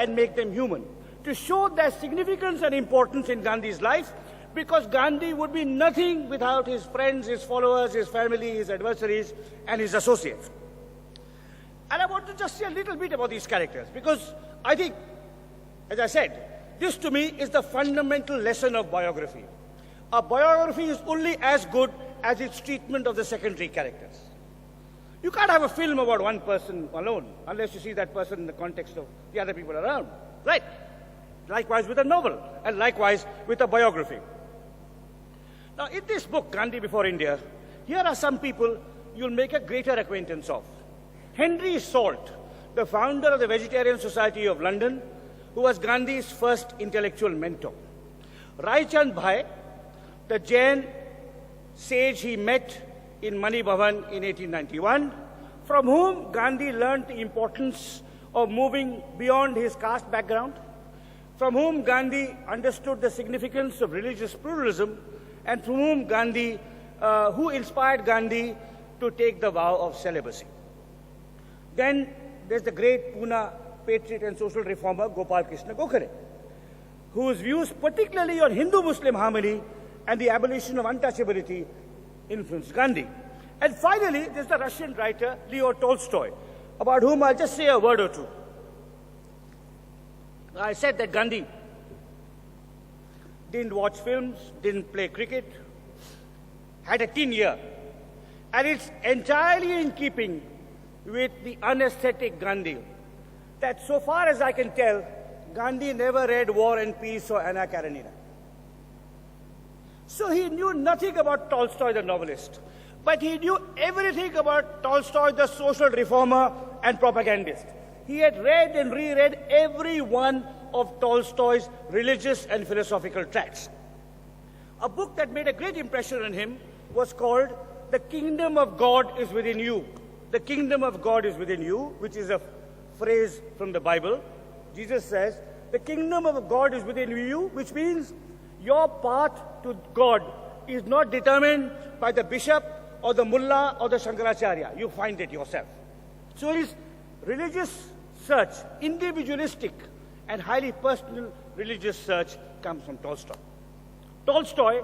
and make them human, to show their significance and importance in Gandhi's life, because Gandhi would be nothing without his friends, his followers, his family, his adversaries, and his associates. And I want to just say a little bit about these characters, because I think, as I said, this to me is the fundamental lesson of biography. A biography is only as good as its treatment of the secondary characters. You can't have a film about one person alone, unless you see that person in the context of the other people around, right? Likewise with a novel, and likewise with a biography. Now, in this book, Gandhi Before India, here are some people you'll make a greater acquaintance of. Henry Salt, the founder of the Vegetarian Society of London, who was Gandhi's first intellectual mentor. Raichand Bhai, the Jain sage he met in Mani Bhavan in 1891, from whom Gandhi learned the importance of moving beyond his caste background, from whom Gandhi understood the significance of religious pluralism, and from whom Gandhi, who inspired Gandhi to take the vow of celibacy. Then there's the great Pune patriot and social reformer Gopal Krishna Gokhale, whose views particularly on Hindu-Muslim harmony and the abolition of untouchability influenced Gandhi. And finally, there's the Russian writer Leo Tolstoy, about whom I'll just say a word or two. I said that Gandhi didn't watch films, didn't play cricket, had a teen year. And it's entirely in keeping with the unaesthetic Gandhi that, so far as I can tell, Gandhi never read War and Peace or Anna Karenina. So he knew nothing about Tolstoy the novelist, but he knew everything about Tolstoy the social reformer and propagandist. He had read and reread every one of Tolstoy's religious and philosophical tracts. A book that made a great impression on him was called The Kingdom of God is Within You. The kingdom of God is within you, which is a phrase from the Bible. Jesus says, the kingdom of God is within you, which means your path to God is not determined by the bishop or the mullah or the Shankaracharya. You find it yourself. So his religious search, individualistic and highly personal religious search, comes from Tolstoy. Tolstoy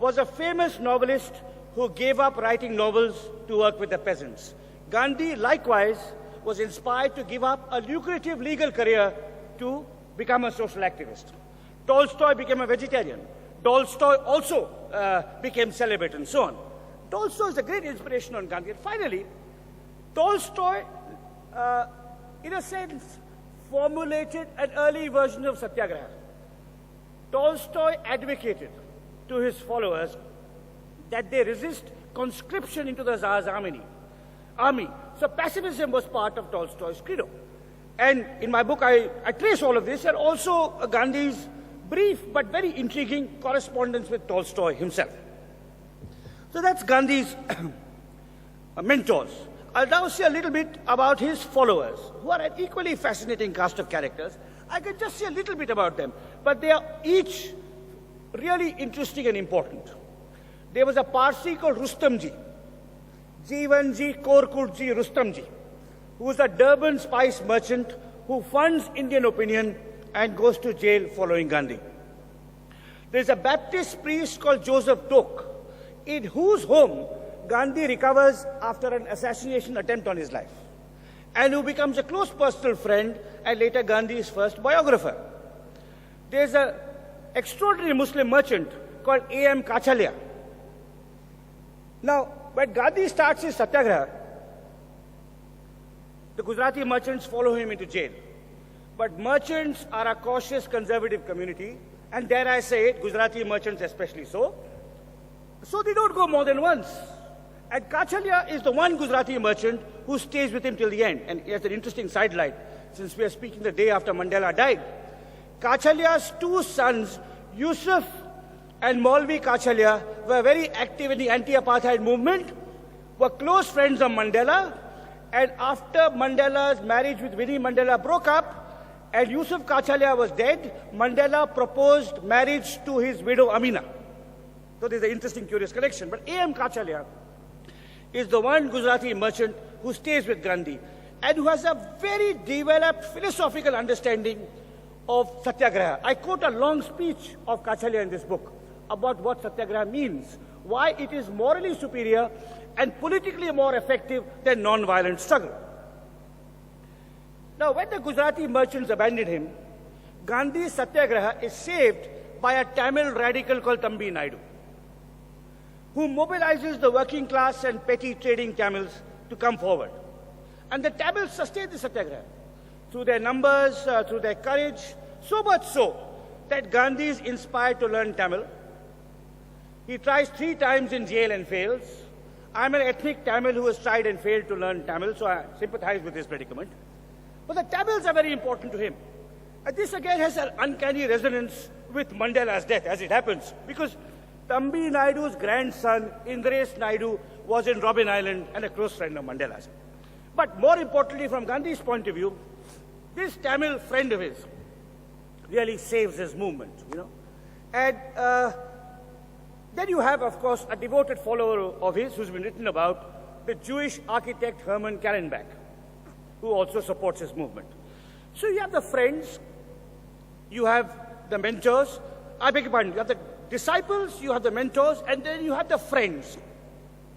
was a famous novelist who gave up writing novels to work with the peasants. Gandhi, likewise, was inspired to give up a lucrative legal career to become a social activist. Tolstoy became a vegetarian. Tolstoy also became celibate and so on. Tolstoy is a great inspiration on Gandhi. And finally, Tolstoy, in a sense, formulated an early version of Satyagraha. Tolstoy advocated to his followers that they resist conscription into the Tsar's army. So pacifism was part of Tolstoy's credo. And in my book, I trace all of this, and also Gandhi's brief but very intriguing correspondence with Tolstoy himself. So that's Gandhi's mentors. I'll now say a little bit about his followers, who are an equally fascinating cast of characters. I can just say a little bit about them, but they are each really interesting and important. There was a Parsi called Rustamji, Jeevanji Korkurji Rustamji, who is a Durban spice merchant who funds Indian opinion and goes to jail following Gandhi. There's a Baptist priest called Joseph Toke, in whose home Gandhi recovers after an assassination attempt on his life, and who becomes a close personal friend and later Gandhi's first biographer. There's an extraordinary Muslim merchant called A.M. Kachalia. Now, when Gandhi starts his Satyagraha, the Gujarati merchants follow him into jail. But merchants are a cautious, conservative community, and dare I say it, Gujarati merchants especially so. So they don't go more than once. And Kachalia is the one Gujarati merchant who stays with him till the end. And here's an interesting sidelight, since we are speaking the day after Mandela died. Kachalia's two sons, Yusuf and Maulvi Kachalia, were very active in the anti-apartheid movement, were close friends of Mandela, and after Mandela's marriage with Winnie Mandela broke up, and Yusuf Kachalia was dead, Mandela proposed marriage to his widow Amina. So there's an interesting, curious connection. But A.M. Kachalia is the one Gujarati merchant who stays with Gandhi. and who has a very developed philosophical understanding of Satyagraha. I quote a long speech of Kachalya in this book about what Satyagraha means, why it is morally superior and politically more effective than non-violent struggle. Now, when the Gujarati merchants abandoned him, Gandhi's Satyagraha is saved by a Tamil radical called Thambi Naidu, who mobilizes the working class and petty trading Tamils to come forward. And the Tamils sustain the Satyagraha through their numbers, through their courage, so much so that Gandhi is inspired to learn Tamil. He tries 3 times in jail and fails. I'm an ethnic Tamil who has tried and failed to learn Tamil, so I sympathize with his predicament. But the Tamils are very important to him. And this again has an uncanny resonance with Mandela's death, as it happens, because Thambi Naidu's grandson, Indresh Naidu, was in Robben Island and a close friend of Mandela's. But more importantly, from Gandhi's point of view, this Tamil friend of his really saves his movement, And then you have, of course, a devoted follower of his who's been written about, the Jewish architect Hermann Kallenbach, who also supports his movement. So you have the friends, you have the mentors, I beg your pardon, you have the disciples, you have the mentors, and then you have the friends.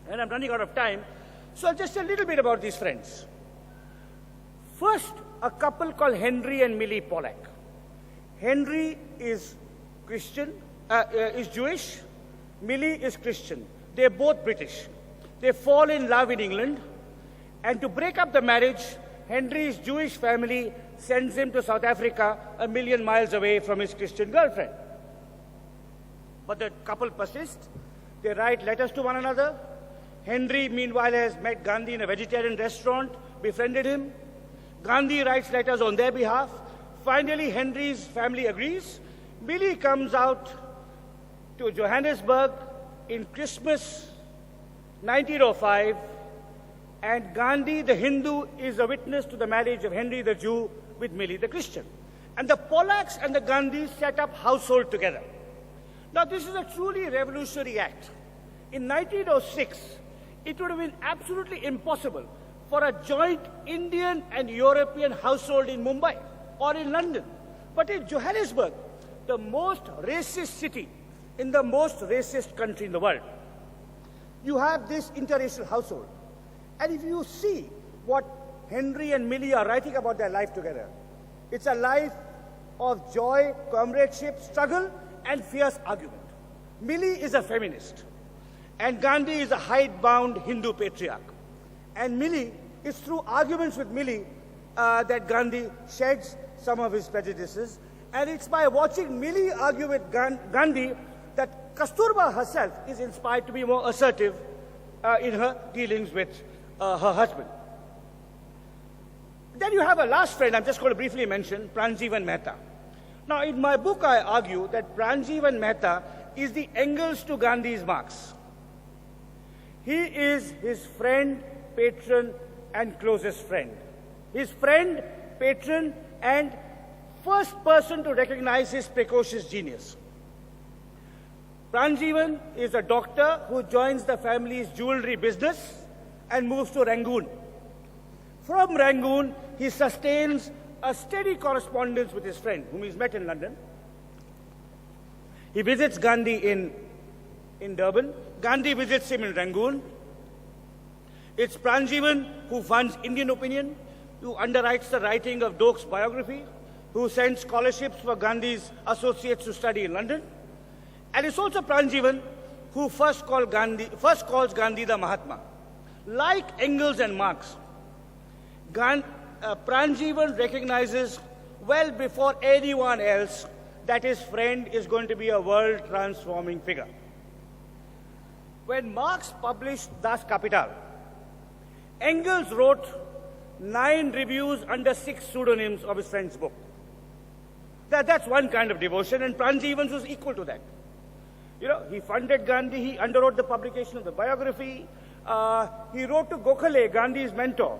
And I'm running out of time, so just a little bit about these friends. First, a couple called Henry and Millie Pollack. Henry is Christian, is Jewish. Millie is Christian. They're both British. They fall in love in England, and to break up the marriage, Henry's Jewish family sends him to South Africa, 1,000,000 miles away from his Christian girlfriend. But the couple persists. They write letters to one another. Henry, meanwhile, has met Gandhi in a vegetarian restaurant, befriended him. Gandhi writes letters on their behalf. Finally, Henry's family agrees. Millie comes out to Johannesburg in Christmas 1905, and Gandhi, the Hindu, is a witness to the marriage of Henry the Jew with Millie the Christian. And the Pollacks and the Gandhis set up household together. Now, this is a truly revolutionary act. In 1906, it would have been absolutely impossible for a joint Indian and European household in Mumbai or in London. But in Johannesburg, the most racist city in the most racist country in the world, you have this interracial household. And if you see what Henry and Millie are writing about their life together, it's a life of joy, comradeship, struggle, and fierce argument. Millie is a feminist, and Gandhi is a hidebound Hindu patriarch. And Millie, it's through arguments with Millie that Gandhi sheds some of his prejudices. And it's by watching Millie argue with Gandhi that Kasturba herself is inspired to be more assertive in her dealings with her husband. Then you have a last friend I'm just going to briefly mention, Pranjivan Mehta. Now, in my book, I argue that Pranjivan Mehta is the Engels to Gandhi's Marx. He is his friend, patron, and closest friend. His friend, patron, and first person to recognize his precocious genius. Pranjivan is a doctor who joins the family's jewelry business and moves to Rangoon. From Rangoon, he sustains a steady correspondence with his friend, whom he's met in London. He visits Gandhi in Durban. Gandhi visits him in Rangoon. It's Pranjivan who funds Indian Opinion, who underwrites the writing of Doak's biography, who sends scholarships for Gandhi's associates to study in London. And it's also Pranjivan who first calls Gandhi the Mahatma. Like Engels and Marx, Pranjivan recognizes well before anyone else that his friend is going to be a world-transforming figure. When Marx published Das Kapital, Engels wrote 9 reviews under 6 pseudonyms of his friend's book. That's one kind of devotion, and Pranjivan was equal to that. He funded Gandhi, he underwrote the publication of the biography. He wrote to Gokhale, Gandhi's mentor,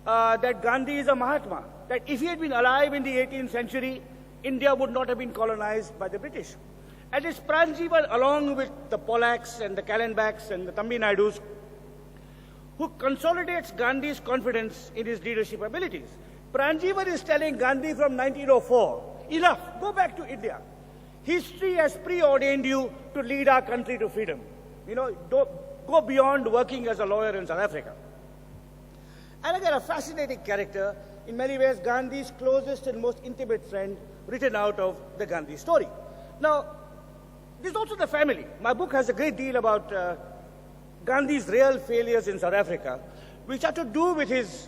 that Gandhi is a Mahatma, that if he had been alive in the 18th century, India would not have been colonized by the British. And it's Pranjivan, along with the Pollacks and the Kallenbachs and the Thambi Naidus, who consolidates Gandhi's confidence in his leadership abilities. Pranjivan is telling Gandhi from 1904, enough, go back to India. History has preordained you to lead our country to freedom. Don't go beyond working as a lawyer in South Africa. And again, a fascinating character, in many ways Gandhi's closest and most intimate friend, written out of the Gandhi story. Now, there's also the family. My book has a great deal about Gandhi's real failures in South Africa, which are to do with his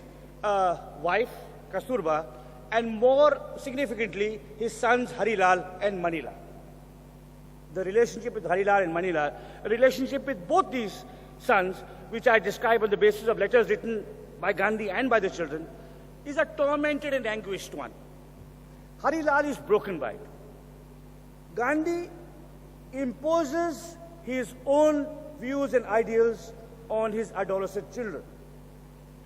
wife, Kasturba, and more significantly, his sons Harilal and Manilal. The relationship with Harilal and Manilal, a relationship with both these sons, which I describe on the basis of letters written by Gandhi and by the children, is a tormented and anguished one. Harilal is broken by it. Gandhi imposes his own views and ideals on his adolescent children.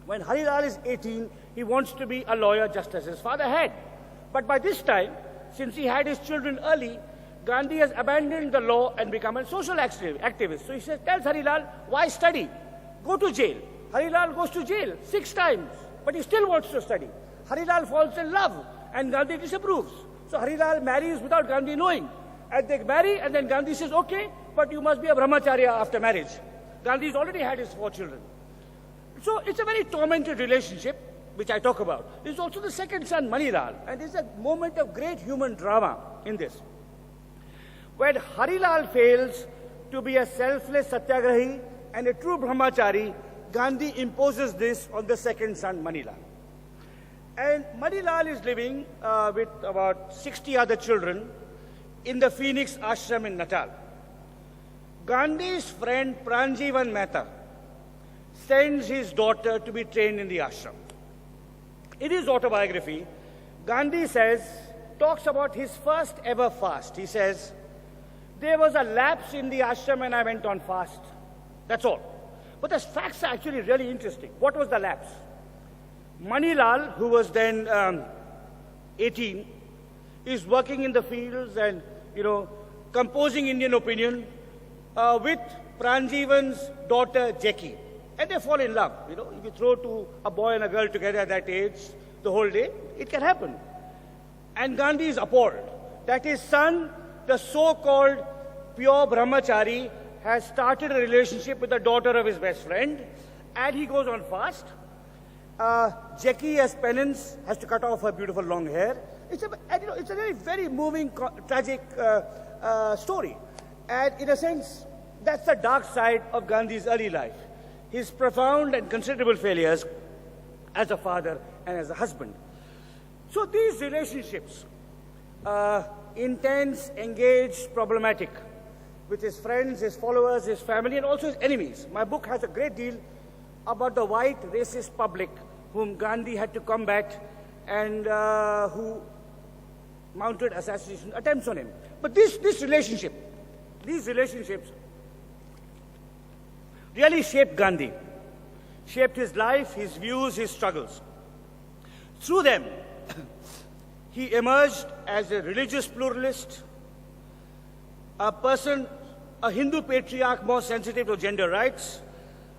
When Harilal is 18, he wants to be a lawyer just as his father had. But by this time, since he had his children early, Gandhi has abandoned the law and become a social activist. So he tells Harilal, why study? Go to jail. Harilal goes to jail 6 times, but he still wants to study. Harilal falls in love, and Gandhi disapproves. So Harilal marries without Gandhi knowing. And they marry, and then Gandhi says, okay, but you must be a brahmacharya after marriage. Gandhi's already had his 4 children. So it's a very tormented relationship, which I talk about. There's also the second son, Manilal, and there's a moment of great human drama in this. When Harilal fails to be a selfless satyagrahi and a true brahmachari, Gandhi imposes this on the second son, Manilal. And Manilal is living with about 60 other children in the Phoenix Ashram in Natal. Gandhi's friend Pranjivan Mehta sends his daughter to be trained in the ashram. In his autobiography, Gandhi talks about his first ever fast. He says, there was a lapse in the ashram and I went on fast. That's all. But the facts are actually really interesting. What was the lapse? Manilal, who was then 18, is working in the fields and, composing Indian opinion with Pranjivan's daughter, Jackie. And they fall in love. If you throw a boy and a girl together at that age, the whole day, it can happen. And Gandhi is appalled that his son, the so-called pure brahmachari, has started a relationship with the daughter of his best friend, and he goes on fast. Jackie, as penance, has to cut off her beautiful long hair. It's a very, very moving, tragic story. And in a sense, that's the dark side of Gandhi's early life. His profound and considerable failures as a father and as a husband. So these relationships, intense, engaged, problematic, with his friends, his followers, his family, and also his enemies. My book has a great deal about the white racist public whom Gandhi had to combat and who mounted assassination attempts on him. But these relationships really shaped Gandhi, shaped his life, his views, his struggles. Through them, he emerged as a religious pluralist, a Hindu patriarch more sensitive to gender rights,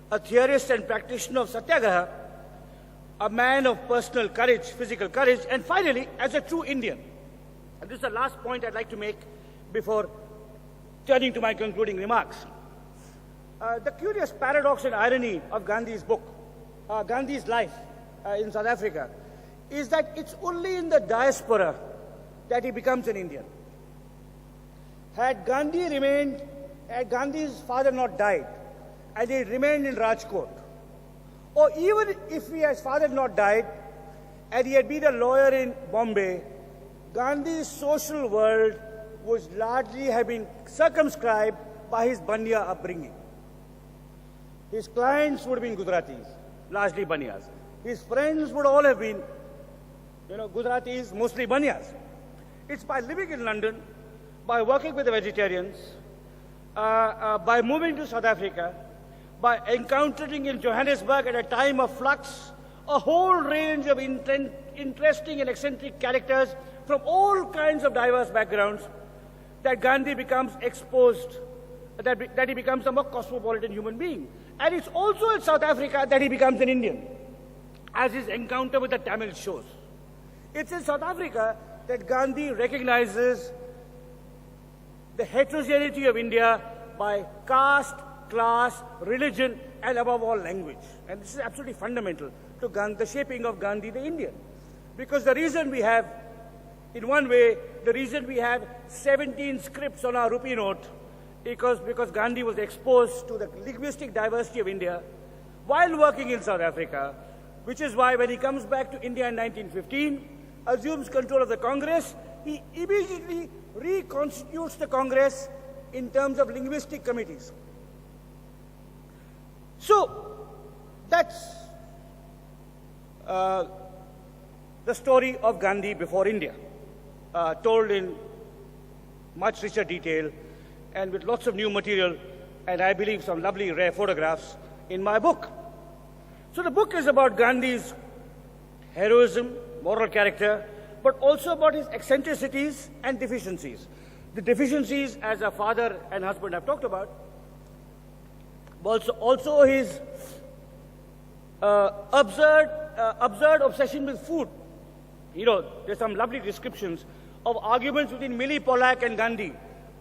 a theorist and practitioner of satyagraha, a man of personal courage, physical courage, and finally, as a true Indian. And this is the last point I'd like to make before turning to my concluding remarks. The curious paradox and irony of Gandhi's book, Gandhi's life in South Africa, is that it's only in the diaspora that he becomes an Indian. Had Gandhi's father not died, and he remained in Rajkot, or even if his father had not died, and he had been a lawyer in Bombay, Gandhi's social world would largely have been circumscribed by his Banya upbringing. His clients would have been Gujaratis, largely Banyas. His friends would all have been, Gujaratis, mostly Banyas. It's by living in London, by working with the vegetarians, by moving to South Africa, by encountering in Johannesburg at a time of flux, a whole range of interesting and eccentric characters from all kinds of diverse backgrounds, that Gandhi becomes exposed, that he becomes a more cosmopolitan human being. And it's also in South Africa that he becomes an Indian, as his encounter with the Tamil shows. It's in South Africa that Gandhi recognizes the heterogeneity of India by caste, class, religion, and above all, language. And this is absolutely fundamental to the shaping of Gandhi the Indian. Because the reason we have, in one way, the reason we have 17 scripts on our rupee note because Gandhi was exposed to the linguistic diversity of India while working in South Africa, which is why when he comes back to India in 1915, assumes control of the Congress, he immediately reconstitutes the Congress in terms of linguistic committees. So, that's the story of Gandhi before India, told in much richer detail and with lots of new material, and I believe some lovely rare photographs in my book. So the book is about Gandhi's heroism, moral character, but also about his eccentricities and deficiencies. The deficiencies, as a father and husband have talked about, but also his absurd obsession with food. You know, there's some lovely descriptions of arguments between Millie Pollack and Gandhi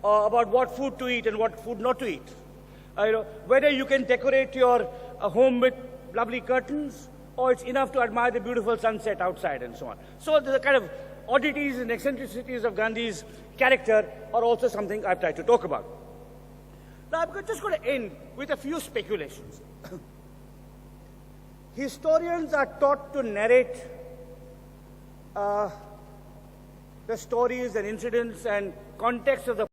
about what food to eat and what food not to eat. Whether you can decorate your home with lovely curtains, or it's enough to admire the beautiful sunset outside and so on. So the kind of oddities and eccentricities of Gandhi's character are also something I've tried to talk about. Now I'm just going to end with a few speculations. Historians are taught to narrate the stories and incidents and context of the